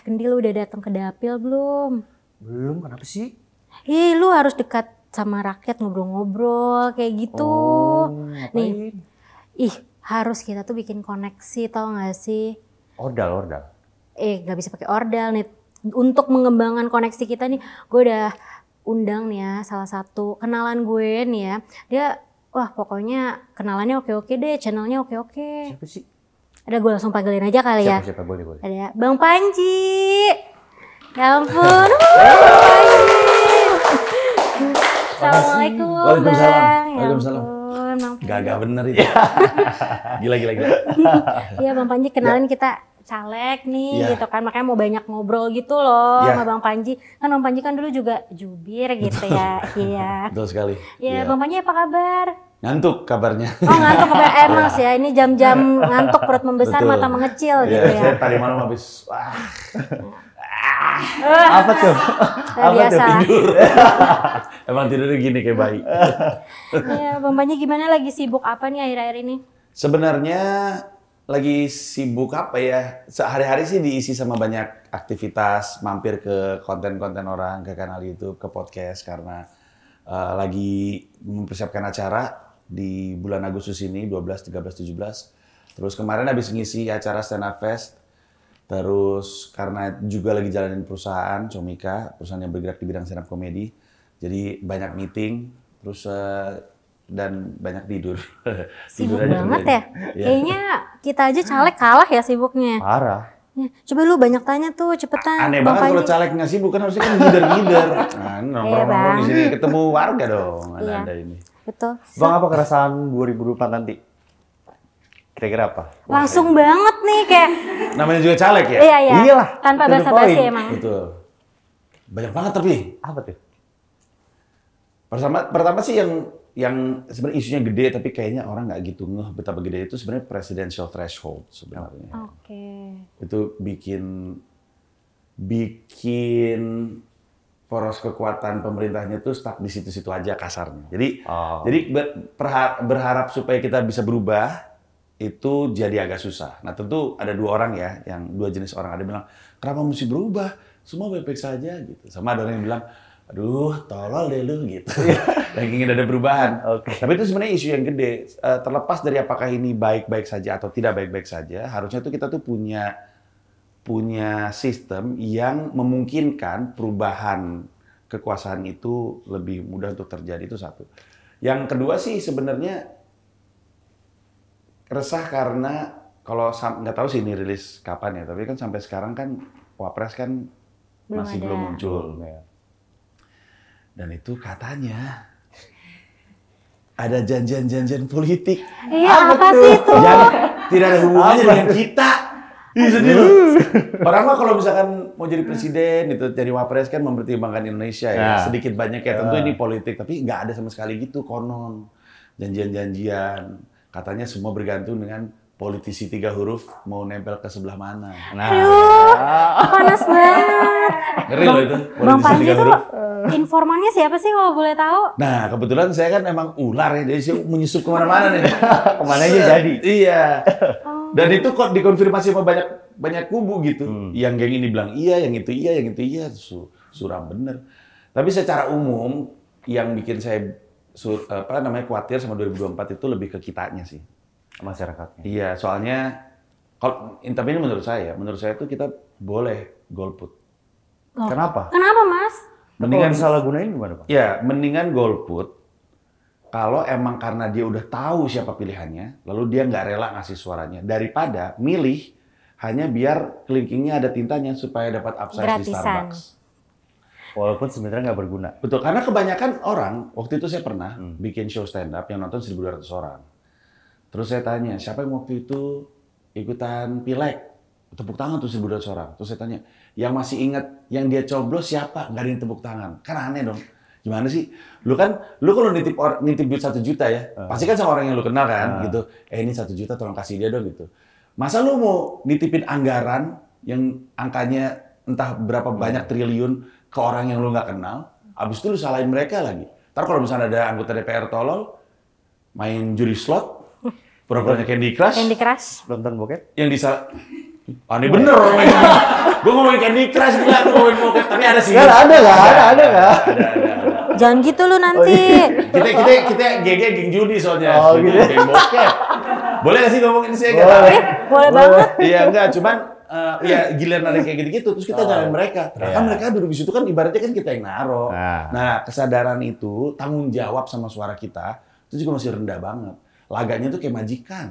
Kendi, lu udah datang ke dapil belum? Belum, kenapa sih? Lu harus dekat sama rakyat, ngobrol-ngobrol kayak gitu. Ngapain? Nih, harus kita tuh bikin koneksi, tau gak sih? Ordal. Gak bisa pakai ordal nih. Untuk mengembangkan koneksi kita nih, gue udah undang nih ya salah satu kenalan gue nih ya. Dia, wah pokoknya kenalannya oke-oke deh, channelnya oke-oke. Siapa sih? Ada, gue langsung panggilin aja kali ya. Siapa? Boleh. Ada Bang Panji. Ya ampun. Bang Panji. Assalamualaikum Bang. Waalaikumsalam. Gagah bener itu. Gila. Iya Bang Panji, kenalin kita caleg nih gitu kan, makanya mau banyak ngobrol gitu loh sama Bang Panji. Kan Bang Panji kan dulu juga jubir gitu ya. Iya. Betul sekali. Iya, Bang Panji apa kabar? Ngantuk kabarnya. Oh ngantuk kabar, emang sih ya, ini jam-jam ngantuk, perut membesar, Betul. mata mengecil gitu ya. Saya tadi malam habis Apa tuh? Biasa. tidur. Emang tidurnya gini kayak bayi. Iya, Bang Panji gimana, lagi sibuk apa nih akhir-akhir ini? Sebenarnya lagi sibuk apa ya? Sehari-hari sih diisi sama banyak aktivitas, mampir ke konten-konten orang, ke kanal YouTube, ke podcast karena lagi mempersiapkan acara di bulan Agustus ini 12, 13, 17. Terus kemarin habis ngisi acara Stand Up Fest. Terus karena juga lagi jalanin perusahaan Comika, perusahaan yang bergerak di bidang stand up comedy. Jadi banyak meeting, terus dan banyak tidur. Sibuk Tidur aja banget kerjain. ya? Kayaknya kita aja caleg kalah ya sibuknya. Parah. Ya, coba lu banyak tanya tuh, cepetan. Aneh Bang banget kalau Panji. caleg nggak sibuk, kan harusnya kan ngider-ngider. Nah, nongkrong-nongkrong Bang. di sini ketemu warga dong. Iya. Ada ini. Betul. Bang, apa keresahan 2024 nanti? Kira-kira apa? Langsung banget nih kayak. Namanya juga caleg ya? Iya. Iyalah, Tanpa to the basa-basi point. emang. Betul. Banyak banget tapi. Apa tuh? Pertama sih yang sebenarnya isunya gede tapi kayaknya orang nggak gitu ngeh betapa gede itu sebenarnya presidential threshold sebenarnya. Oke. Itu bikin poros kekuatan pemerintahnya tuh stuck di situ-situ aja kasarnya. Jadi berharap supaya kita bisa berubah itu jadi agak susah. Nah tentu ada dua orang ya, dua jenis orang. Ada yang bilang, kenapa mesti berubah? Semua baik-baik saja gitu. Sama ada orang yang bilang, aduh tolol deh lu gitu. Yang ingin ada perubahan. Tapi itu sebenarnya isu yang gede. Terlepas dari apakah ini baik-baik saja atau tidak baik-baik saja, harusnya tuh kita tuh punya sistem yang memungkinkan perubahan kekuasaan itu lebih mudah untuk terjadi, itu satu. Yang kedua sih sebenarnya resah karena kalau nggak tahu sih ini rilis kapan ya, tapi kan sampai sekarang kan Wapres kan masih belum muncul. Dan itu katanya ada janjian-janjian politik. Iya, apa sih itu? Yang tidak ada hubungannya dengan kita. Orang mah kalau misalkan mau jadi presiden itu jadi Wapres kan mempertimbangkan Indonesia ya. Sedikit banyak ya, tentu ini politik, tapi nggak ada sama sekali gitu konon. Janjian-janjian. Katanya semua bergantung dengan politisi 3 huruf mau nempel ke sebelah mana. Aduh, panas banget. Ngeri loh itu, Bang politisi Panji 3 tuh huruf. informannya siapa sih kalau boleh tahu? Nah, kebetulan saya kan emang ular ya, jadi saya menyusup kemana-mana nih. Kemana aja jadi. Iya. Dan itu kok dikonfirmasi sama banyak kubu gitu. Yang geng ini bilang iya, yang itu iya, yang itu iya. Suram bener. Tapi secara umum, yang bikin saya khawatir sama 2024 itu lebih ke kitanya sih. Masyarakatnya. Iya, soalnya tapi ini menurut saya itu kita boleh golput. Kenapa? Kenapa, Mas? Mendingan salah gunain gimana, Pak? Ya, mendingan golput kalau emang karena dia udah tahu siapa pilihannya, lalu dia nggak rela ngasih suaranya, daripada milih hanya biar kelingkingnya ada tintanya supaya dapat upsize di Starbucks. Walaupun sebenarnya nggak berguna. Betul, karena kebanyakan orang, waktu itu saya pernah bikin show stand up yang nonton 1.200 orang. Terus saya tanya, siapa yang waktu itu ikutan pileg? Tepuk tangan tuh 1.200 orang. Terus saya tanya, yang masih ingat yang dia coblos siapa? Nggak ada yang tepuk tangan. Kan aneh dong. Gimana sih? Lu kalau nitip duit 1 juta ya, pasti kan sama orang yang lu kenal kan, gitu. Ini 1 juta tolong kasih dia dong gitu. Masa lu mau nitipin anggaran yang angkanya entah berapa banyak triliun ke orang yang lu nggak kenal, abis itu lu salahin mereka lagi. Ntar kalau misalnya ada anggota DPR tolol, main juri slot, pura-puranya Candy Crush, Nonton bokep? yang aneh bener. Gue ngomongin Candy Crush nggak ngomongin Pocket, tapi ada sih. Ada. Jangan gitu lu nanti. Kita geng judi soalnya. Oh, gitu. Geng bokep. Boleh nggak sih ngomongin sih? Boleh banget. Iya enggak, cuman ya giliran ada kayak gitu-gitu, terus kita nyalain mereka. Kan mereka duduk di situ kan ibaratnya kan kita yang naro. Nah, kesadaran itu, tanggung jawab sama suara kita, itu juga masih rendah banget. Laganya tuh kayak majikan.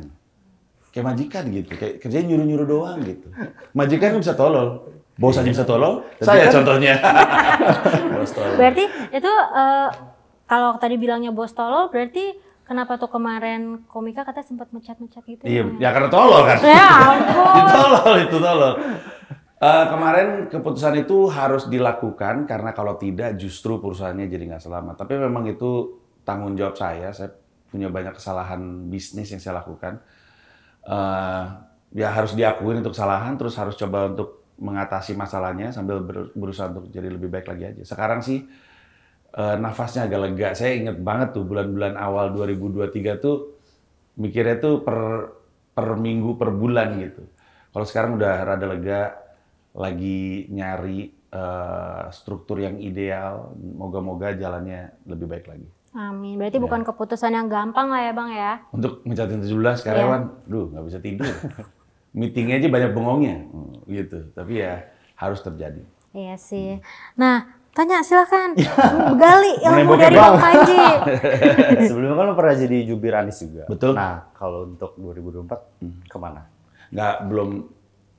Kayak majikan gitu, kayak kerjanya nyuruh-nyuruh doang gitu. Majikan kan bisa tolol. Bos aja bisa tolol, saya kan, contohnya. Bos tolol. Berarti itu kalau tadi bilangnya bos tolol, berarti kenapa tuh kemarin komika katanya sempat mecat-mecat gitu? Iya, ya karena tolol kan. Ya ampun. itu tolol. Kemarin keputusan itu harus dilakukan karena kalau tidak justru perusahaannya jadi nggak selamat. Tapi memang itu tanggung jawab saya punya banyak kesalahan bisnis yang saya lakukan. Ya harus diakuin untuk kesalahan, terus harus coba untuk mengatasi masalahnya sambil berusaha untuk jadi lebih baik lagi aja. Sekarang sih nafasnya agak lega. Saya inget banget tuh bulan-bulan awal 2023 tuh mikirnya tuh per minggu, per bulan gitu. Kalau sekarang udah rada lega, lagi nyari struktur yang ideal, moga-moga jalannya lebih baik lagi. Amin. Berarti bukan keputusan yang gampang lah ya Bang ya? Untuk mencatin 17 karyawan, nggak bisa tidur. Meetingnya aja banyak bengongnya, gitu. Tapi ya harus terjadi. Iya sih. Nah, tanya silakan. Gali ilmu dari Bang Panji. Sebelumnya kan lo pernah jadi jubir Anies juga. Betul. Nah, kalau untuk 2024 kemana? Belum.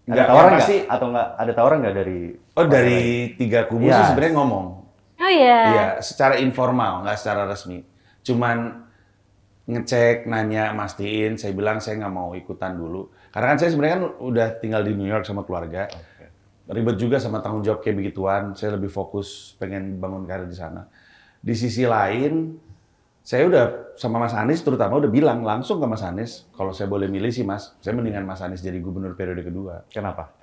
Ada tawaran nggak? Atau nggak ada tawaran nggak dari? Oh, dari 3 kubu sih sebenarnya ngomong. Oh iya. Iya, secara informal, nggak secara resmi. Cuman ngecek, nanya, mastiin. Saya bilang saya nggak mau ikutan dulu. Karena kan saya sebenarnya kan udah tinggal di New York sama keluarga. Ribet juga sama tanggung jawab kayak begituan. Saya lebih fokus pengen bangun karir di sana. Di sisi lain, saya udah sama Mas Anies terutama udah bilang langsung ke Mas Anies, kalau saya boleh milih sih Mas, saya mendingan Mas Anies jadi gubernur periode kedua. Kenapa?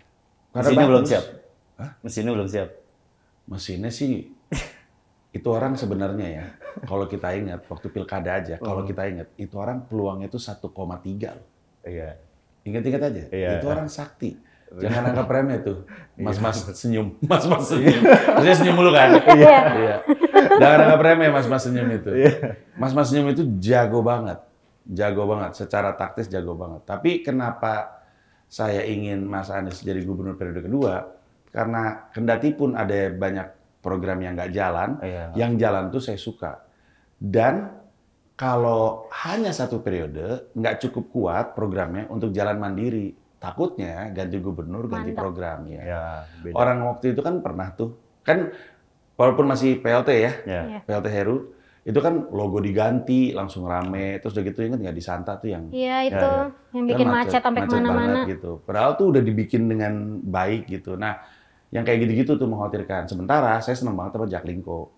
Karena mesinnya belum bagus. siap. Hah? Mesinnya belum siap. Mesinnya sih itu orang sebenarnya ya. Kalau kita ingat waktu pilkada aja, kalau kita ingat itu orang peluangnya itu 1,3 loh. Iya. Ingat-ingat aja. Iya. Itu orang sakti. Jangan anggap remeh tuh. Mas-mas senyum. Mas-mas senyum. Terusnya senyum mulu kan? Iya. Jangan anggap remeh mas-mas senyum itu. Mas-mas senyum itu jago banget. Jago banget. Secara taktis jago banget. Tapi kenapa saya ingin Mas Anies jadi gubernur periode kedua? Karena kendati pun ada banyak program yang nggak jalan, yang jalan tuh saya suka. Dan kalau hanya 1 periode, nggak cukup kuat programnya untuk jalan mandiri. Takutnya ganti gubernur, ganti program. Ya, orang waktu itu kan pernah tuh, kan walaupun masih PLT ya, PLT Heru, itu kan logo diganti, langsung rame, terus udah gitu inget nggak di Santa tuh yang... Iya itu, yang bikin kan macet sampai kemana-mana. Gitu. Padahal tuh udah dibikin dengan baik gitu. Nah, yang kayak gitu-gitu tuh mengkhawatirkan. Sementara saya senang banget sama Jaklingko.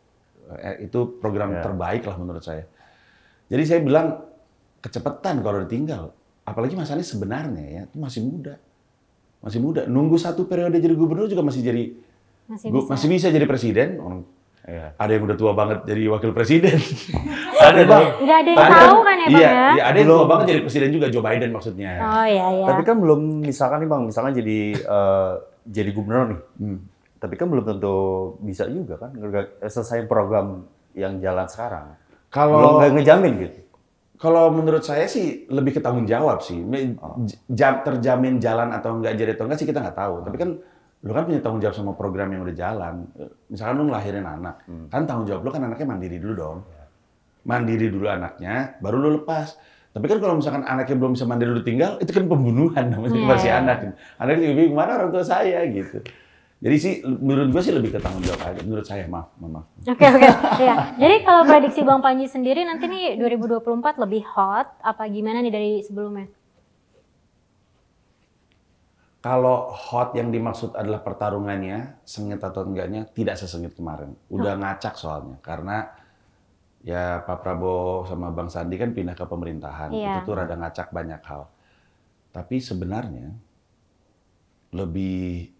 Itu program terbaik lah menurut saya. Jadi saya bilang, kecepatan kalau ditinggal. Apalagi Mas Anies sebenarnya ya, itu masih muda. Masih muda. Nunggu 1 periode jadi gubernur juga masih bisa jadi presiden. Ada yang udah tua banget jadi wakil presiden. Ada Bang. Nggak ada yang tahu kan ya Bang ya? Iya, ada yang tua banget jadi presiden juga, Joe Biden maksudnya. Oh iya. Tapi kan belum, misalkan nih Bang, misalkan jadi gubernur nih. Tapi kan belum tentu bisa juga kan selesai program yang jalan sekarang. Belum nggak ngejamin gitu. Kalau menurut saya sih lebih ke tanggung jawab sih. Terjamin jalan atau enggak jadi atau enggak sih kita nggak tahu. Tapi kan lu kan punya tanggung jawab sama program yang udah jalan. Misalkan lu ngelahirin anak, kan tanggung jawab lu kan anaknya mandiri dulu dong. Mandiri dulu anaknya, baru lu lepas. Tapi kan kalau misalkan anaknya belum bisa mandiri dulu tinggal, itu kan pembunuhan namanya masih anak. Anaknya juga gimana orang tua saya gitu. Jadi sih menurut gua sih lebih ke tanggung jawab aja. Menurut saya, maaf. Oke. Ya. Jadi kalau prediksi Bang Panji sendiri nanti nih 2024 lebih hot apa gimana nih dari sebelumnya? Kalau hot yang dimaksud adalah pertarungannya, sengit atau enggaknya, tidak sesengit kemarin. Udah ngacak soalnya. Karena ya Pak Prabowo sama Bang Sandi kan pindah ke pemerintahan. Itu tuh rada ngacak banyak hal. Tapi sebenarnya lebih...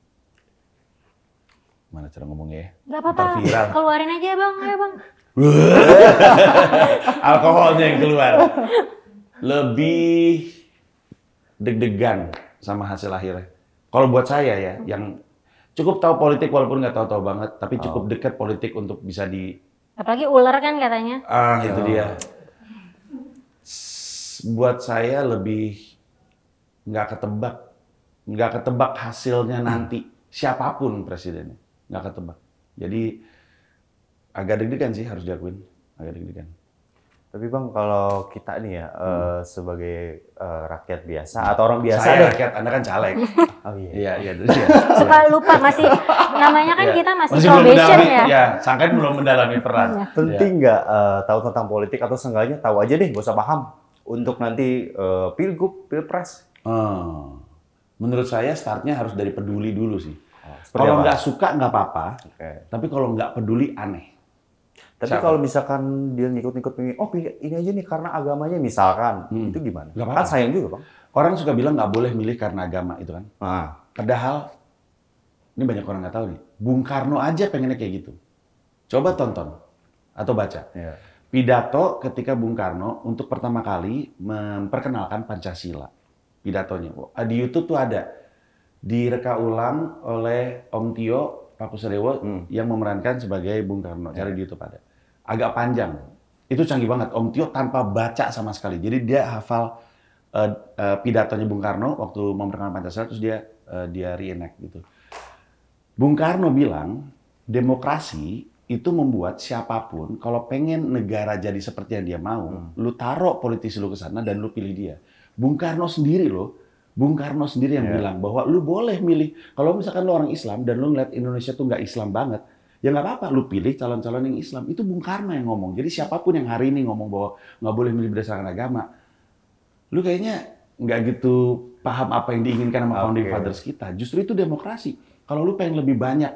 Mana cara ngomongnya ya? Gak apa-apa, keluarin aja Bang. Ayo Bang. Alkoholnya yang keluar. Lebih deg-degan sama hasil akhirnya. Kalau buat saya ya, yang Cukup tahu politik walaupun nggak tahu-tahu banget, tapi cukup dekat politik untuk bisa di... Apalagi ular kan katanya. Itu dia. Buat saya lebih nggak ketebak hasilnya nanti. Siapapun presidennya, nggak ketebak. Jadi agak deg-degan sih harus diakuin, agak deg-degan. Tapi Bang, kalau kita nih ya sebagai rakyat biasa atau orang biasa, saya rakyat, Anda kan caleg. Oh iya. Iya. Suka lupa masih namanya kan kita masih belum probation mendalami, ya. Ya, sangkain belum mendalami peran. Penting nggak tahu tentang politik atau seenggaknya tahu aja deh, gak usah paham untuk nanti pilgub, pilpres? Menurut saya startnya harus dari peduli dulu sih. Seperti Kalau apa? nggak suka nggak apa-apa, tapi kalau nggak peduli aneh. Tapi kalau misalkan dia ngikut-ngikut pilih ini aja nih karena agamanya misalkan, itu gimana? Nggak apa-apa. Kan sayang juga Bang. Orang suka bilang nggak boleh milih karena agama itu kan. Nah, Padahal ini banyak orang nggak tahu nih. Bung Karno aja pengennya kayak gitu. Coba tonton atau baca. iya. Pidato ketika Bung Karno untuk pertama kali memperkenalkan Pancasila. Pidatonya. Di YouTube tuh ada. Direka ulang oleh Om Tio Pakusadewo yang memerankan sebagai Bung Karno. Cari di YouTube ada. Agak panjang. Itu canggih banget. Om Tio tanpa baca sama sekali. Jadi dia hafal pidatonya Bung Karno waktu memperkenalkan Pancasila, terus dia reenact gitu. Bung Karno bilang, demokrasi itu membuat siapapun kalau pengen negara jadi seperti yang dia mau, lu taruh politisi lu ke sana dan lu pilih dia. Bung Karno sendiri yang bilang bahwa lu boleh milih. Kalau misalkan lu orang Islam dan lu ngeliat Indonesia tuh nggak Islam banget, ya nggak apa-apa, lu pilih calon-calon yang Islam. Itu Bung Karno yang ngomong. Jadi siapapun yang hari ini ngomong bahwa nggak boleh milih berdasarkan agama, lu kayaknya nggak gitu paham apa yang diinginkan sama founding fathers kita. Justru itu demokrasi. Kalau lu pengen lebih banyak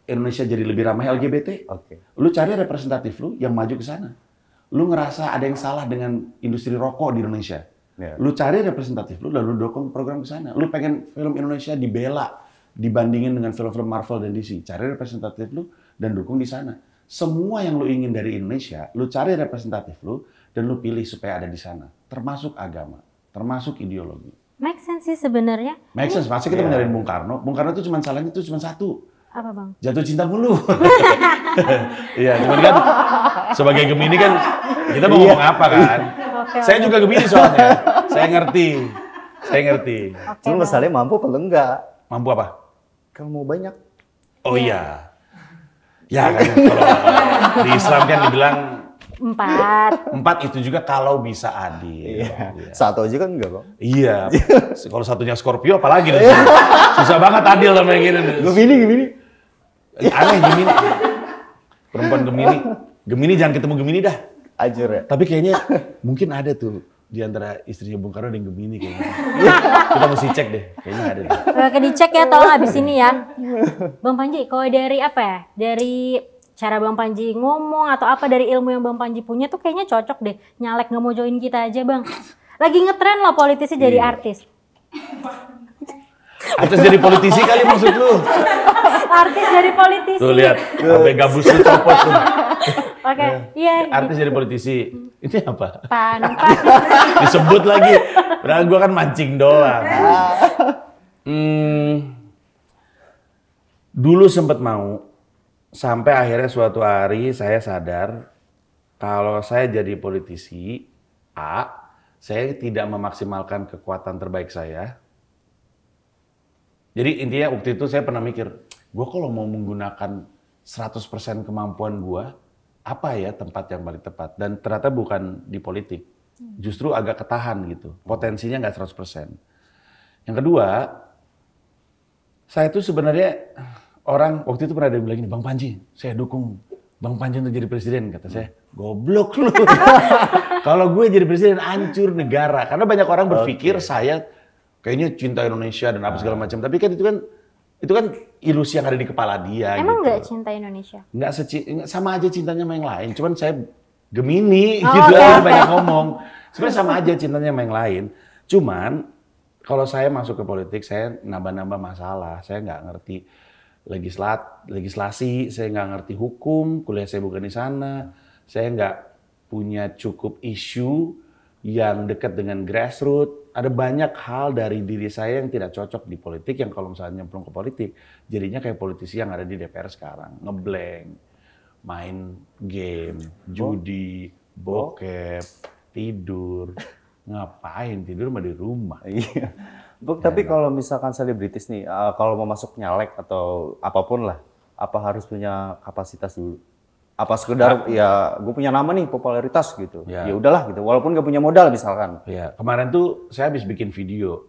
Indonesia jadi lebih ramah LGBT, lu cari representatif lu yang maju ke sana. Lu ngerasa ada yang salah dengan industri rokok di Indonesia, lu cari representatif lu lalu dukung program ke sana. Lu pengen film Indonesia dibela dibandingin dengan film-film Marvel dan DC, cari representatif lu dan dukung di sana. Semua yang lu ingin dari Indonesia, lu cari representatif lu dan lu pilih supaya ada di sana. Termasuk agama, termasuk ideologi. Make sense sih sebenarnya. Make sense, pasti kita mencari Bung Karno. Bung Karno itu cuma salahnya itu cuma satu. Apa Bang? Jatuh cinta mulu. Iya, cuman kan sebagai Gemini kan kita mau ngomong apa kan? Saya juga Gemini soalnya. Saya ngerti. Cuma masalahnya mampu apa enggak? Mampu apa? Kalau mau banyak. Oh iya. Ya kan kalau di Islam kan dibilang 4 itu juga kalau bisa adil. Iya. Satu aja kan enggak, Bang? Iya. Kalau satunya Scorpio apalagi tuh. Susah banget adil sama yang gini. Gemini. Aneh Gemini. Perempuan Gemini jangan ketemu Gemini dah. Ajur ya. Tapi kayaknya mungkin ada tuh di antara istrinya Bung Karno dan Gemini kayaknya. Kita mesti cek deh. Kayaknya ada deh. Oke, dicek ya tolong abis ini ya. Bang Panji, kalau dari apa ya? Dari cara Bang Panji ngomong atau apa dari ilmu yang Bang Panji punya tuh kayaknya cocok deh. Nyalek nggak mau join kita aja Bang. Lagi ngetren loh politisi jadi artis. Artis jadi politisi kali maksud lu? Artis jadi politisi. Tuh lihat, sampai gabus lu copot tuh. Oke, iya. Artis jadi politisi. Ini apa? Pan. Disebut lagi. Padahal gua kan mancing doang. Dulu sempet mau. Sampai akhirnya suatu hari saya sadar kalau saya jadi politisi saya tidak memaksimalkan kekuatan terbaik saya. Jadi intinya waktu itu saya pernah mikir, gue kalau mau menggunakan 100% kemampuan gue, apa ya tempat yang paling tepat? Dan ternyata bukan di politik, justru agak ketahan gitu, potensinya nggak 100%. Yang kedua, saya tuh sebenarnya orang waktu itu pernah ada yang bilang gini, Bang Panji, saya dukung Bang Panji untuk jadi presiden. Kata saya, goblok lu. Kalau gue jadi presiden, hancur negara. Karena banyak orang berpikir saya kayaknya cinta Indonesia dan apa segala macam. Tapi kan itu kan ilusi yang ada di kepala dia. Emang gitu. nggak cinta Indonesia? Nggak sama aja cintanya sama yang lain. Cuman saya Gemini, gitu aja banyak ngomong. Sebenarnya sama aja cintanya sama yang lain. Cuman kalau saya masuk ke politik, saya nambah-nambah masalah. Saya nggak ngerti legislasi, saya nggak ngerti hukum, kuliah saya bukan di sana, saya nggak punya cukup isu yang dekat dengan grassroots. ada banyak hal dari diri saya yang tidak cocok di politik, yang kalau misalnya nyemplung ke politik, jadinya kayak politisi yang ada di DPR sekarang. Ngeblank, main game, judi, bokep, tidur. Ngapain? Tidur mah di rumah. Iya. Tapi kalau misalkan selebritis nih, kalau mau masuk nyalek atau apapun lah, apa harus punya kapasitas dulu? Apa sekedar ya gue punya nama nih, popularitas gitu. Ya udahlah gitu, walaupun gak punya modal misalkan. Ya, kemarin tuh saya habis bikin video.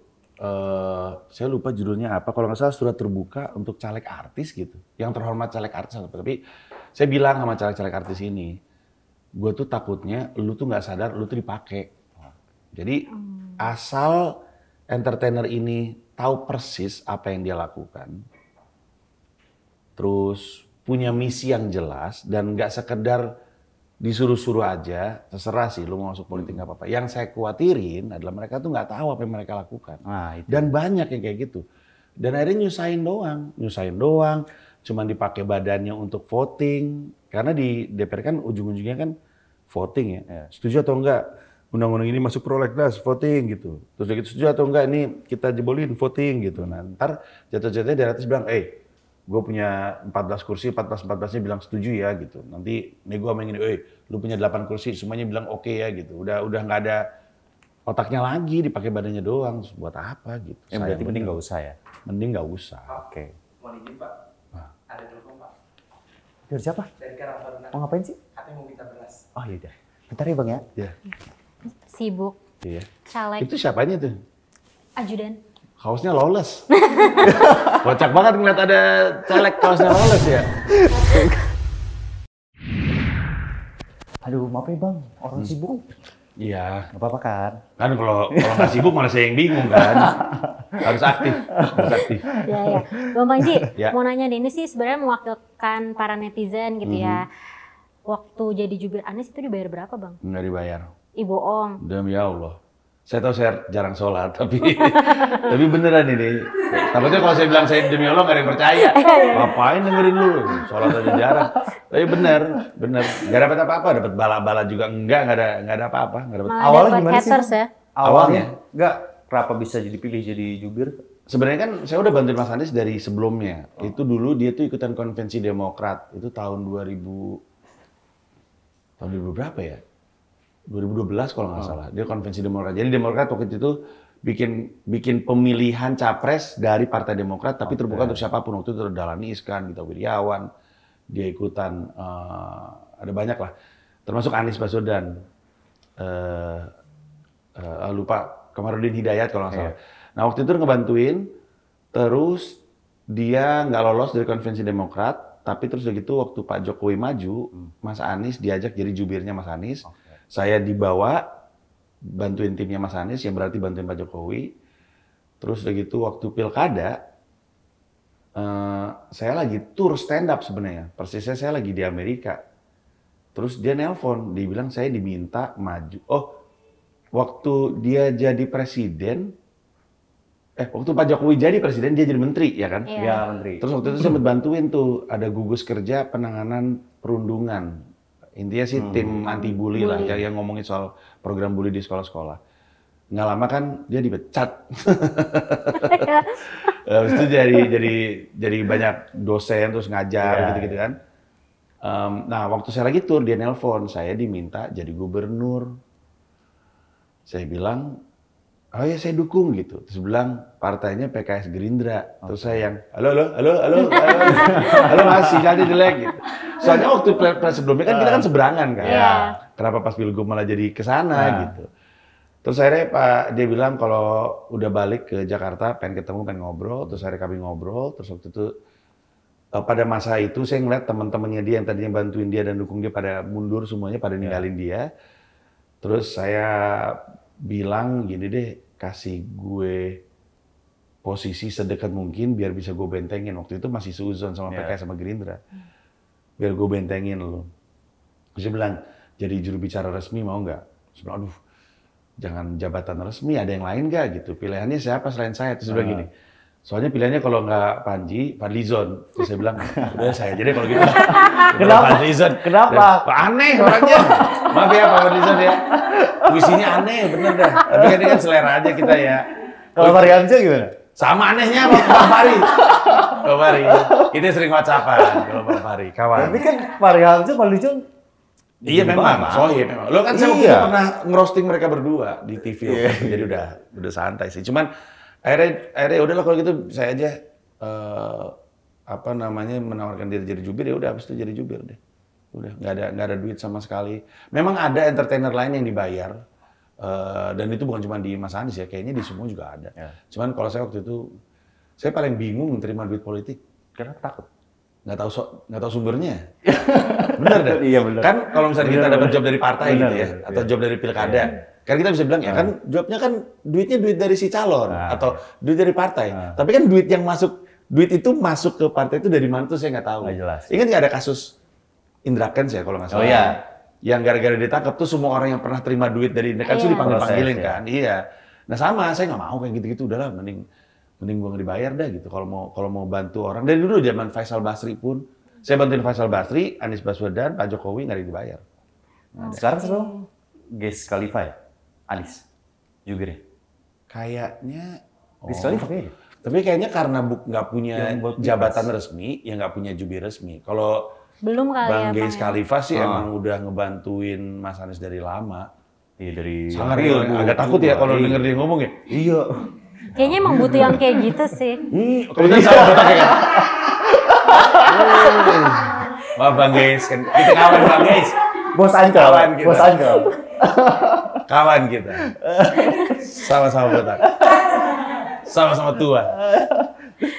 Saya lupa judulnya apa, kalau nggak salah surat terbuka untuk caleg artis gitu. Yang terhormat caleg artis. Tapi saya bilang sama caleg-caleg artis ini, gue tuh takutnya lu tuh nggak sadar lu tuh dipakai. Jadi asal entertainer ini tahu persis apa yang dia lakukan, terus punya misi yang jelas dan nggak sekedar disuruh-suruh aja, terserah sih lu mau masuk politik nggak apa-apa. Yang saya khawatirin adalah mereka tuh nggak tahu apa yang mereka lakukan. Nah, itu. Dan banyak yang kayak gitu. Dan akhirnya nyusahin doang, cuman dipakai badannya untuk voting. Karena di DPR kan ujung-ujungnya kan voting ya. Setuju atau enggak undang-undang ini masuk prolegnas, voting gitu. Terus gitu setuju atau enggak ini kita jebolin, voting gitu. Nah, ntar jatuh-jatuhnya dari atas bilang, gue punya 14 kursi, 14-14-nya bilang setuju ya gitu. Nanti nego sama yang ini, lu punya 8 kursi, semuanya bilang oke ya gitu. Udah nggak ada otaknya lagi, dipakai badannya doang. Terus buat apa gitu. Berarti mending nggak usah ya? Mending nggak usah. Oke. Mau izin Pak? Ada telepon Pak. Dari siapa? Dari Karang. Mau ngapain sih? Katanya mau minta beras. Oh yaudah. Bentar ya Bang ya. Iya. Sibuk. Iya. Caleg. Itu siapanya tuh? Ajudan. Kaosnya lawless. Kocak banget ngeliat ada caleg kaosnya lawless ya. Aduh, maaf ya Bang, orang sibuk. Iya. Gak apa-apa kan? Kan kalau nggak sibuk malah saya yang bingung kan. Harus aktif. Ya. Bang Panji, Ya. mau nanya deh, ini sih sebenarnya mewakilkan para netizen gitu ya. Waktu jadi jubir Anies itu dibayar berapa Bang? Nggak dibayar. Ih bohong. Demi Allah. Saya tahu saya jarang sholat, tapi beneran ini. Takutnya kalau saya bilang saya demi Allah nggak ada yang percaya. Ngapain dengerin lu? Sholat aja jarang. Tapi bener. Nggak dapat apa-apa, dapat bala-bala juga nggak ada apa-apa. Nggak dapat. Malah Awalnya dapat gimana sih, haters ya? Awalnya? Nggak, kenapa bisa dipilih jadi jubir? Sebenarnya kan saya udah bantuin Mas Anies dari sebelumnya. Itu dulu dia tuh ikutan konvensi Demokrat. Itu tahun 2000 berapa ya? 2012 kalau nggak salah, dia konvensi Demokrat. Jadi Demokrat waktu itu bikin pemilihan capres dari Partai Demokrat, tapi terbuka untuk siapapun. Waktu itu ada Dahlan Iskan, Gita Wirjawan, dia ikutan, ada banyak lah. Termasuk Anies Baswedan, lupa, Kamarudin Hidayat kalau nggak salah. Nah waktu itu ngebantuin, terus dia nggak lolos dari konvensi Demokrat, tapi terus begitu waktu Pak Jokowi maju, Mas Anies diajak jadi jubirnya Mas Anies. Saya dibawa bantuin timnya Mas Anies, yang berarti bantuin Pak Jokowi. Terus begitu waktu pilkada, saya lagi tur stand up sebenarnya. Persisnya saya lagi di Amerika. Terus dia nelpon, dia bilang saya diminta maju. Oh, waktu dia jadi presiden, waktu Pak Jokowi jadi presiden, dia jadi menteri, ya kan? Iya, menteri. Terus waktu itu saya bantuin tuh, ada gugus kerja penanganan perundungan. Intinya sih tim anti bully lah, yang ngomongin soal program bully di sekolah-sekolah. Nggak lama kan dia dipecat. Habis itu jadi banyak dosen terus ngajar gitu-gitu kan. Nah waktu saya lagi tur dia nelpon, saya diminta jadi gubernur. Saya bilang, oh ya saya dukung gitu. Terus bilang partainya PKS Gerindra. Terus saya yang halo Mas sinyalnya jelek gitu. Soalnya waktu sebelumnya kan kita kan seberangan kan. Kenapa pas Pilgub malah jadi ke sana gitu. Terus akhirnya dia bilang kalau udah balik ke Jakarta pengen ketemu, pengen ngobrol. Terus akhirnya kami ngobrol. Terus waktu itu pada masa itu saya ngeliat teman-temannya dia yang tadinya bantuin dia dan dukung dia pada mundur semuanya, pada ninggalin dia. Terus saya bilang gini deh, kasih gue posisi sedekat mungkin biar bisa gue bentengin. Waktu itu masih seuzon sama PKS sama Gerindra. Biar gue bentengin lo. Terus dia bilang, jadi juru bicara resmi mau nggak? Terus bilang, aduh, jangan jabatan resmi, ada yang lain nggak gitu? Pilihannya siapa selain saya? Terus dia bilang gini, soalnya pilihannya kalau nggak Panji, Fadlizon. Terus saya bilang, udah saya jadi kalau gitu. Kenapa? Fadlizon. Kenapa? Aneh orangnya. Maaf ya Pak Fadlizon ya. Puisinya aneh bener dah. Tapi kan ini kan selera aja kita ya. Kalau Fahri Hamzah gimana? Sama anehnya Pak Fahri. Pak Fahri. Kita sering WhatsApp-an kalau Pak Fahri, kawan. Tapi kan Fahri Hamzah Fadlizon. Iya memang, sohib memang. Lo kan sama kita pernah ngerosting mereka berdua di TV, jadi udah santai sih. Cuman akhirnya udahlah kalau gitu saya aja menawarkan diri jadi jubir, ya udah habis itu jadi jubir deh. Udah nggak ada duit sama sekali. Memang ada entertainer lain yang dibayar dan itu bukan cuma di Mas Anies ya, kayaknya di semua juga ada. Ya. Cuman kalau saya waktu itu saya paling bingung menerima duit politik karena takut. Nggak tahu sumbernya. Bener deh. Iya bener. Kan kalau misalnya kita dapat job dari partai gitu ya, atau job dari pilkada, kan kita bisa bilang ya kan jobnya kan duitnya duit dari si calon atau duit dari partai. Tapi kan duit itu masuk ke partai itu dari mana tuh saya nggak tahu. Nggak jelas. Ingat nggak ada kasus Indra Kents ya kalau nggak salah. Oh iya. Yang gara-gara ditangkap tuh semua orang yang pernah terima duit dari Indra Kents itu dipanggil-panggilin kan. Iya. Nah sama, saya nggak mau kayak gitu-gitu, udahlah mending gua nggak dibayar dah gitu kalau mau bantu orang. Dari dulu zaman Faisal Basri pun saya bantuin Faisal Basri, Anies Baswedan, Pak Jokowi nggak dibayar. Nah, sekarang seru Wiz Khalifa ya? Anies jubir ya? Kayaknya Wiz Khalifa kayaknya. Tapi kayaknya karena nggak punya jabatan resmi, ya nggak punya jubir resmi. Kalau belum kali Bang ya, Wiz Khalifa sih emang udah ngebantuin Mas Anies dari lama. Iya dari sangat agak takut ya kalau denger dia ngomong ya. Iya. Kayaknya emang butuh yang kayak gitu sih. Kebetulan sama botaknya kan. Wah Bang Guys, kan kita kawan Bang Guys. Bos Ancol, bos Ancol. Kawan kita. Sama-sama botak. Sama-sama tua.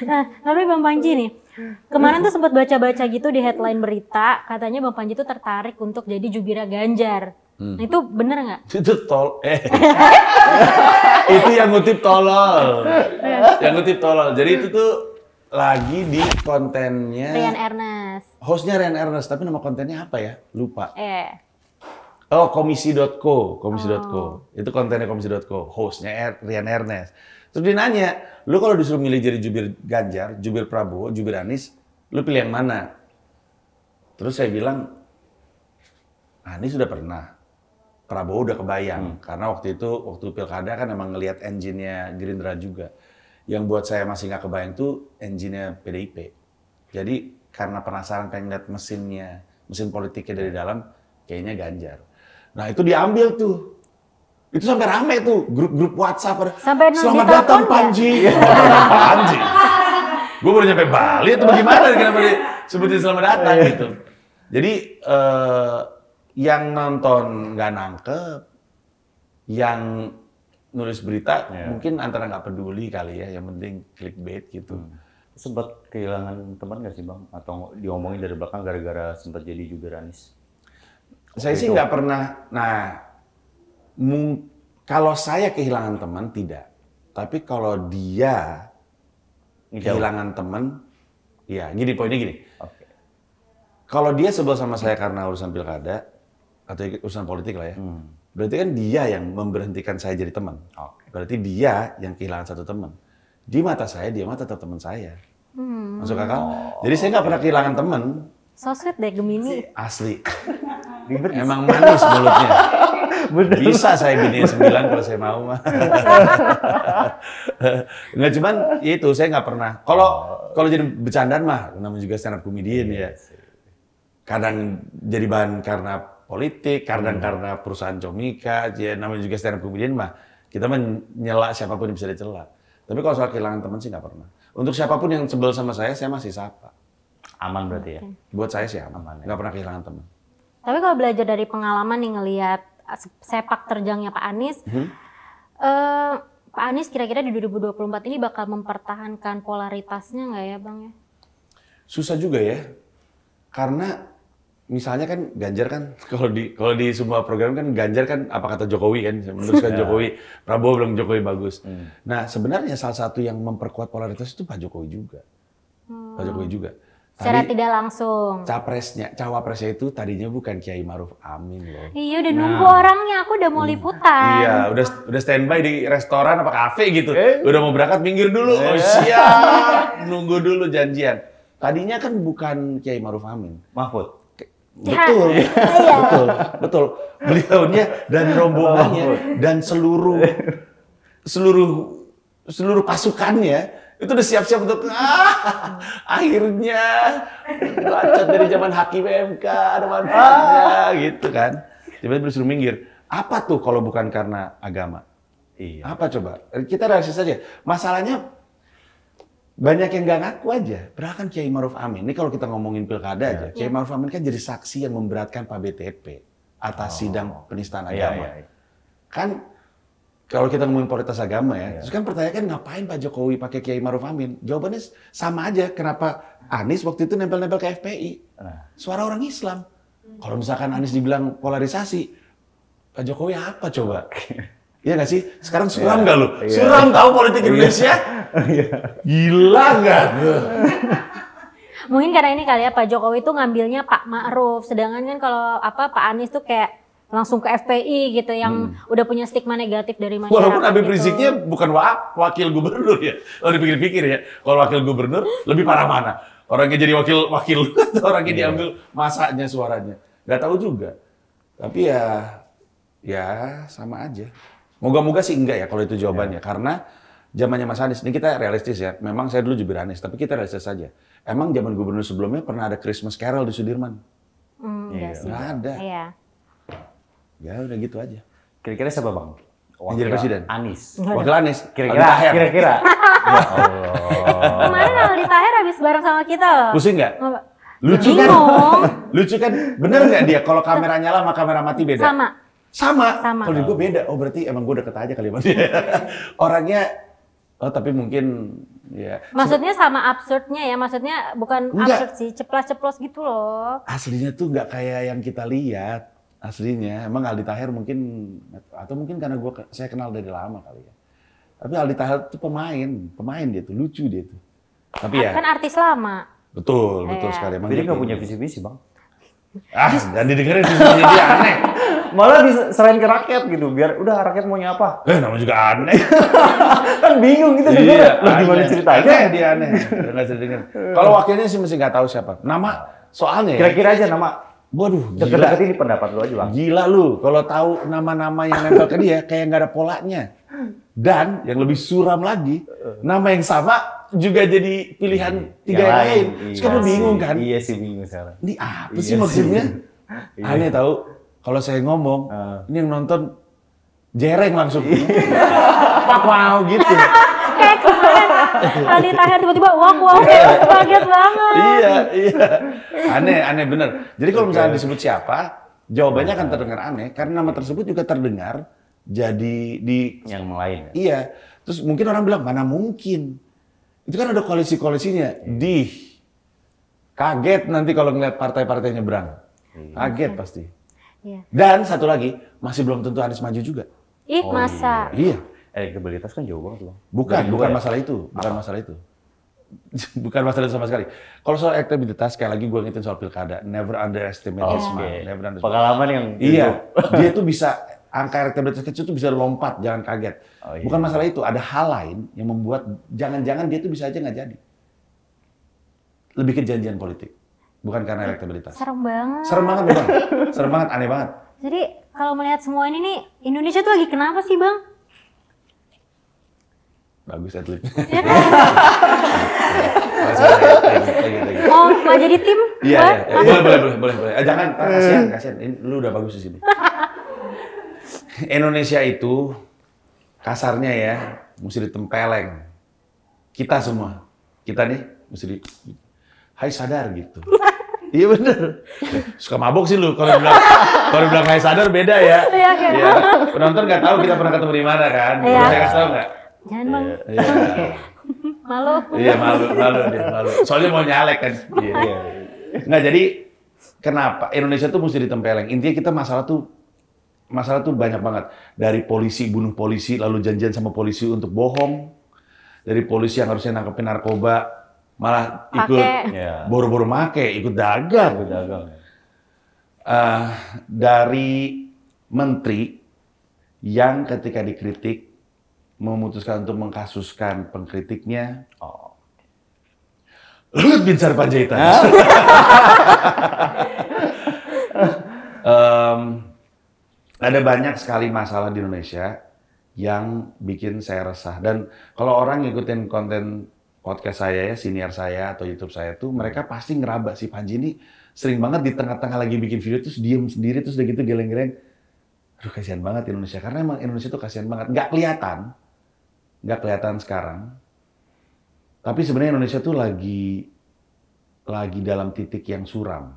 Nah, tapi Bang Panji nih, kemarin tuh sempat baca-baca gitu di headline berita, katanya Bang Panji tuh tertarik untuk jadi jubirnya Ganjar. Nah, itu bener nggak? Itu itu yang ngutip tolol. Yang ngutip tolol. Jadi itu tuh lagi di kontennya Rian Ernest. Hostnya Rian Ernest, tapi nama kontennya apa ya? Lupa. Oh, komisi.co. Itu kontennya komisi.co. Hostnya Rian Ernest. Terus dia nanya, lu kalau disuruh milih jadi jubir Ganjar, jubir Prabowo, jubir Anies, lu pilih yang mana? Terus saya bilang, Anies sudah pernah. Prabowo udah kebayang, karena waktu pilkada kan emang ngelihat engine-nya Gerindra juga. Yang buat saya masih nggak kebayang tuh engine-nya PDIP. Jadi karena penasaran pengen lihat mesin politiknya dari dalam, kayaknya Ganjar. Nah itu diambil tuh. Itu sampai rame tuh, grup-grup WhatsApp. Sampai selamat datang Panji. Panji. Gue baru nyampe Bali atau bagaimana kenapa disebutin selamat datang gitu. Jadi yang nonton nggak nangkep, yang nulis berita mungkin antara nggak peduli kali ya, yang penting clickbait gitu. Sempat kehilangan teman nggak sih Bang? Atau diomongin dari belakang gara-gara sempat jadi jubir Anies? Saya sih nggak pernah. Nah, kalau saya kehilangan teman tidak. Tapi kalau dia kehilangan teman, ya gini poinnya gini. Kalau dia sebel sama saya karena urusan pilkada, atau urusan politik lah ya. Berarti kan dia yang memberhentikan saya jadi teman. Berarti dia yang kehilangan satu teman. Di mata saya, dia mah tetap teman saya. Masuk akal? Jadi saya nggak pernah kehilangan teman. So sweet deh Gemini. Asli. Emang manis mulutnya. Bisa saya biniin 9 kalau saya mau mah. Nggak cuman itu, saya nggak pernah. Kalau jadi bercandaan mah, namanya juga stand up comedian ya. Kadang jadi bahan karena politik, kadang karena perusahaan comika, ya namanya juga stand up comedian mah, kita menyela siapapun yang bisa dicela. Tapi kalau soal kehilangan teman sih nggak pernah. Untuk siapapun yang sebel sama saya masih sapa. Aman berarti ya? Buat saya sih aman. Nggak pernah kehilangan teman. Tapi kalau belajar dari pengalaman nih ngelihat sepak terjangnya Pak Anies, Pak Anies kira-kira di 2024 ini bakal mempertahankan polaritasnya nggak ya Bang ya? Susah juga ya, karena misalnya kan Ganjar kan kalau di semua program kan Ganjar kan apa kata Jokowi kan meneruskan Jokowi, Prabowo bilang Jokowi bagus. Nah sebenarnya salah satu yang memperkuat polaritas itu Pak Jokowi juga, Pak Jokowi juga. Secara tidak langsung. Cawapresnya itu tadinya bukan Kiai Maruf Amin loh. Iya udah nunggu orangnya, aku udah mau liputan. Iya udah standby di restoran apa kafe gitu. Udah mau berangkat minggir dulu. Oh siap, nunggu dulu janjian. Tadinya kan bukan Kiai Maruf Amin. Betul, betul, betul. Beliaunya dan rombongannya dan seluruh pasukannya itu udah siap-siap untuk akhirnya bacot dari zaman Hakim MK ada manfaatnya gitu kan. Tiba-tiba disuruh minggir. Apa tuh kalau bukan karena agama? Iya. Apa coba? Kita realistis saja. Masalahnya banyak yang nggak ngaku aja. Bahkan Kiai Maruf Amin. Ini kalau kita ngomongin pilkada aja. Kiai Maruf Amin kan jadi saksi yang memberatkan Pak BTP atas sidang penistaan agama. Iya. Kan kalau kita ngomongin prioritas agama ya, terus kan pertanyaan kan ngapain Pak Jokowi pakai Kiai Maruf Amin? Jawabannya sama aja. Kenapa Anies waktu itu nempel-nempel ke FPI? Suara orang Islam. Kalau misalkan Anies dibilang polarisasi, Pak Jokowi apa coba? Iya nggak sih? Sekarang suram nggak lu? Suram tahu politik Indonesia? Gila nggak tuh? Mungkin karena ini kali ya Pak Jokowi tuh ngambilnya Pak Ma'ruf, sedangkan kan kalau Pak Anies tuh kayak langsung ke FPI gitu yang udah punya stigma negatif dari masyarakat. Walaupun Habib gitu. Riziknya bukan wakil gubernur ya. Kalau dipikir-pikir ya, kalau wakil gubernur lebih parah mana? Orangnya jadi wakil atau orangnya diambil masanya suaranya. Nggak tahu juga. Tapi ya sama aja. Moga-moga sih enggak ya kalau itu jawabannya. Karena zamannya Mas Anies, ini kita realistis ya. Memang saya dulu jubir Anies, tapi kita realistis saja. Emang zaman gubernur sebelumnya pernah ada Christmas Carol di Sudirman? Enggak sih. Nggak ada. Iya. Ya udah gitu aja. Kira-kira siapa bang? Yang jadi presiden? Anies. Wakil Anies? Kira-kira. Ya Allah. Kemarin Aldi Taher habis bareng sama kita loh. Pusing nggak? Nggak- Lucu kan? Bingung. Lucu kan? Bener nggak dia kalau kamera nyala sama kamera mati beda? Sama. Kalau di gue beda. Oh berarti emang gue deket aja kali sama dia. Orangnya, tapi mungkin ya. Maksudnya sama absurdnya ya, maksudnya bukan Enggak. absurd sih, ceplas-ceplos gitu loh. Aslinya tuh nggak kayak yang kita lihat. Aslinya, emang Aldi Taher mungkin, atau mungkin karena saya kenal dari lama kali ya. Tapi Aldi Taher tuh pemain dia tuh, lucu dia tuh. Tapi ya, Kan artis lama. betul Iya. sekali. Emang Jadi dia nggak kayak punya gitu. visi-visi bang. Dan didengerin visi-misinya dia aneh. Malah diserahin ke rakyat gitu, biar udah rakyat maunya apa. Namanya juga aneh. Kan bingung gitu Iya, Lah gimana aneh. ceritanya? Aneh dia aneh. Nggak bisa didengar. Kalau wakilnya sih mesti nggak tahu siapa. Nama soalnya ya. Kira-kira aja nama. Waduh, gila. Deket-deket ini pendapat lu aja bang. Gila lu, kalau tahu nama-nama yang nempel ke dia kayak nggak ada polanya. Dan yang lebih suram lagi, nama yang sama juga jadi pilihan tiga yang lain. Terus kan lu bingung kan? Iya sih bingung sekarang. Ini apa Iya sih maksudnya? Iya. Aneh tahu. Kalau saya ngomong, ini yang nonton jereng langsung. Wow gitu. Kayak kemarin Aldi Taher tiba-tiba wow, kaget banget. Iya. Aneh bener. Jadi kalau misalnya disebut siapa, jawabannya akan terdengar aneh karena nama tersebut juga terdengar jadi di Yang lain. Ya? iya. Terus mungkin orang bilang mana mungkin. Itu kan ada koalisi-koalisinya. Kaget nanti kalau ngeliat partai-partai nyebrang. Kaget pasti. Iya. Dan satu lagi, masih belum tentu Anies maju juga. Ih, masa? Iya. Elektabilitas kan jauh banget bang. Bukan masalah itu, bukan masalah itu. Bukan masalah itu sama sekali. Kalau soal elektabilitas, sekali lagi gue ngingetin soal pilkada, never underestimate this man. Never underestimate. Pengalaman yang Iya, dia tuh bisa, angka elektabilitas kecil tuh bisa lompat, jangan kaget. Oh, iya. Bukan masalah itu, ada hal lain yang membuat jangan-jangan dia tuh bisa aja nggak jadi. Lebih ke janjian politik, bukan karena elektabilitas. Serem banget. Serem banget, Bang. Serem banget, aneh banget. Jadi kalau melihat semua ini nih, Indonesia tuh lagi kenapa sih Bang? Bagus atlet. Ya kan? Mau jadi tim? Iya, Buat? boleh. Jangan, kasihan. Ini, lu udah bagus di sini. Indonesia itu kasarnya ya, mesti ditempeleng. Kita semua, kita nih mesti hai sadar gitu. Iya bener. Suka mabok sih lu kalau bilang hai sadar beda ya. Iya, kan? Iya. Penonton nggak tahu kita pernah ketemu di mana kan. Iya. Saya kasih tahu nggak? Jangan Bang. Iya. Malu. Iya malu. Soalnya mau nyalek kan. Iya. Nggak jadi kenapa Indonesia tuh mesti ditempeleng. Intinya kita masalah tuh banyak banget. Dari polisi bunuh polisi lalu janjian sama polisi untuk bohong. Dari polisi yang harusnya nangkepin narkoba malah ikut boro-boro make, ikut dagang. Dari menteri yang ketika dikritik memutuskan untuk mengkasuskan pengkritiknya. Luhut Bin Sarpanjaitan. Ada banyak sekali masalah di Indonesia yang bikin saya resah. Dan kalau orang ngikutin konten podcast saya ya, senior saya atau YouTube saya tuh, mereka pasti ngeraba si Panji ini sering banget di tengah-tengah lagi bikin video terus diem sendiri terus udah gitu geleng-geleng. Aduh kasihan banget Indonesia, karena emang Indonesia tuh kasihan banget. Nggak kelihatan sekarang. Tapi sebenarnya Indonesia tuh lagi dalam titik yang suram.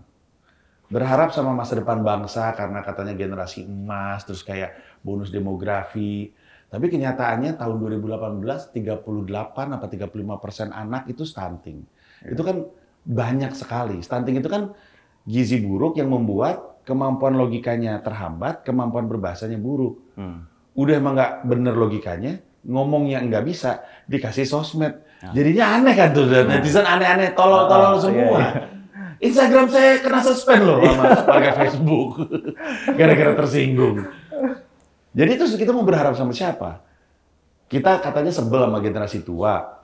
Berharap sama masa depan bangsa karena katanya generasi emas, terus kayak bonus demografi. Tapi kenyataannya tahun 2018, 38 apa 35% anak itu stunting. Itu kan banyak sekali. Stunting itu kan gizi buruk yang membuat kemampuan logikanya terhambat, kemampuan berbahasanya buruk. Udah emang nggak bener logikanya, ngomongnya nggak bisa, dikasih sosmed. Jadinya aneh kan tuh, netizen aneh-aneh, tolol-tolol semua. Instagram saya kena suspend loh sama warga Facebook. Gara-gara tersinggung. Jadi terus kita mau berharap sama siapa? Kita katanya sebel sama generasi tua.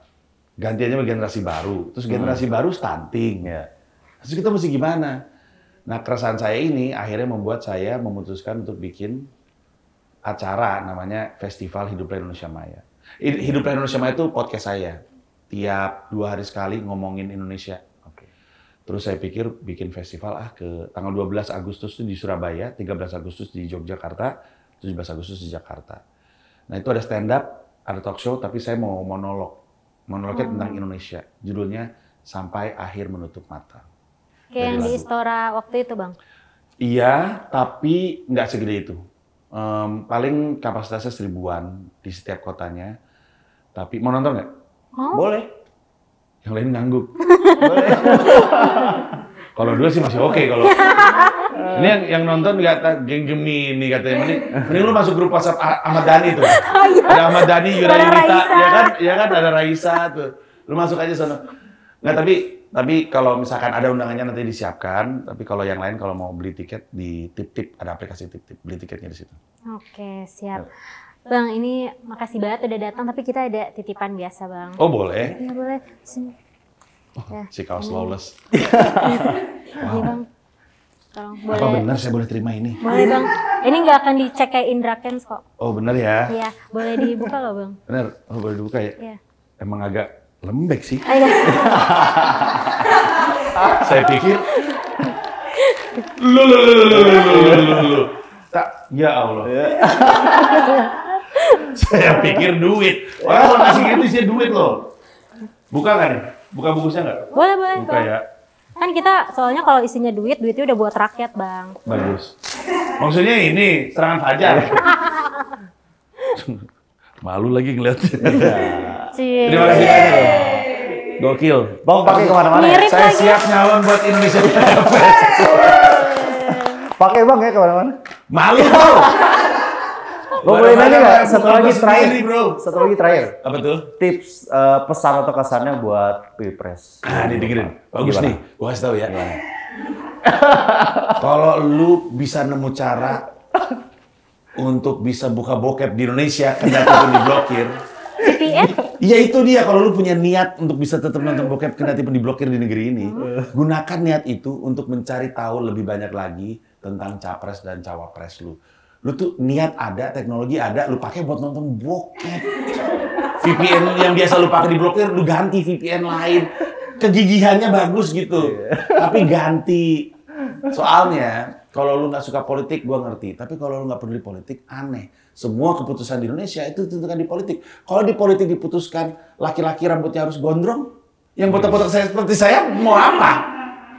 Gantiannya sama generasi baru. Terus generasi baru stunting. Terus kita mesti gimana? Nah keresahan saya ini akhirnya membuat saya memutuskan untuk bikin acara namanya Festival Hiduplah Indonesia Maya. Hiduplah Indonesia Maya itu podcast saya. Tiap 2 hari sekali ngomongin Indonesia. Terus saya pikir bikin festival ke tanggal 12 Agustus itu di Surabaya, 13 Agustus di Yogyakarta, 17 Agustus di Jakarta. Nah itu ada stand up, ada talk show, tapi saya mau monolog. Monolognya tentang Indonesia. Judulnya Sampai Akhir Menutup Mata. Kayak yang di Istora waktu itu, Bang? Iya, tapi nggak segede itu. Paling kapasitasnya 1000-an di setiap kotanya. Tapi mau nonton nggak? Mau. Boleh. Yang lain ngangguk. Boleh. Kalau 2 sih masih oke kalau. Ini yang nonton nggak geng Gemini katanya. Mending lu masuk grup WhatsApp Ahmad Dhani tuh. Ada Ahmad Dhani, Yurainita, ya kan ada Raisa tuh. Lu masuk aja sana. Nggak, tapi kalau misalkan ada undangannya nanti disiapkan. Tapi kalau yang lain kalau mau beli tiket di Tip-Tip, ada aplikasi Tip-Tip, beli tiketnya di situ. Oke, siap. Bang, ini makasih banget udah datang, tapi kita ada titipan biasa, Bang. Oh, boleh. Iya, boleh. Sini. Ya, Si kaos lawless. Ini, Bang. Tolong, boleh. Apa benar saya boleh terima ini? Boleh, Bang. Ini nggak akan dicek kayak Indra Kents kok. Oh, benar ya? Iya, boleh dibuka loh, Bang. Benar. Oh, boleh dibuka ya? Iya. Emang agak lembek sih. Ayo. Saya pikir tak, ya Allah. Saya pikir duit. Orang kalau ngasih gitu sih duit loh. Buka nggak nih? Buka bungkusnya nggak? Boleh, boleh, Buka Bang. ya. Kan kita soalnya kalau isinya duit, duitnya udah buat rakyat, Bang. Bagus. Maksudnya ini serangan fajar. Malu lagi ngeliatnya. Terima kasih banyak loh. Gokil. Bang pakai kemana-mana ya? Mirip Saya lagi. siap nyalon buat Indonesia Fest. Pakai bang ya kemana-mana. Malu bro. Lo boleh nanya nggak? Satu lagi terakhir. Sendiri, bro. Satu lagi terakhir. Apa tuh? Tips pesan atau kesannya buat Pilpres. Ah, didengerin. Bagus Gimana? nih. Gua kasih tahu ya. Kalau lu bisa nemu cara untuk bisa buka bokep di Indonesia, kendati pun diblokir. VPN? Iya itu dia, kalau lu punya niat untuk bisa tetap nonton bokep kendati pun diblokir di negeri ini, gunakan niat itu untuk mencari tahu lebih banyak lagi tentang capres dan cawapres lu. Lu tuh niat ada, teknologi ada, lu pakai buat nonton bokep. VPN yang biasa lu pakai diblokir, lu ganti VPN lain. Kegigihannya bagus gitu, tapi ganti. Soalnya kalau lu nggak suka politik, gua ngerti. Tapi kalau lu nggak peduli politik, aneh. Semua keputusan di Indonesia itu ditentukan di politik. Kalau di politik diputuskan laki-laki rambutnya harus gondrong, yang botak-botak saya seperti saya mau apa?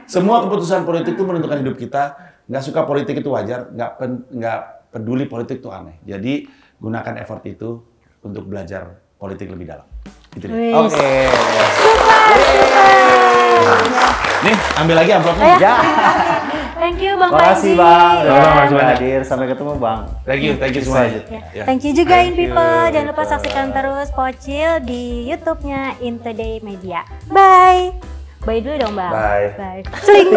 Semua keputusan politik itu menentukan hidup kita. Nggak suka politik itu wajar, nggak peduli politik itu aneh. Jadi gunakan effort itu untuk belajar politik lebih dalam. Gitu deh. Oke. Nih, ambil lagi amplopnya. Ya. Thank you, Bang Makasih Panji. bang. Sama-sama, Udah makasih banyak. hadir. Sampai ketemu bang. Thank you semuanya. Ya. Thank you juga Thank In People. you, Jangan lupa people. saksikan terus Pocil di YouTube-nya In Today Media. Bye. Bye dulu dong, Bang. Bye. Bye. Sling.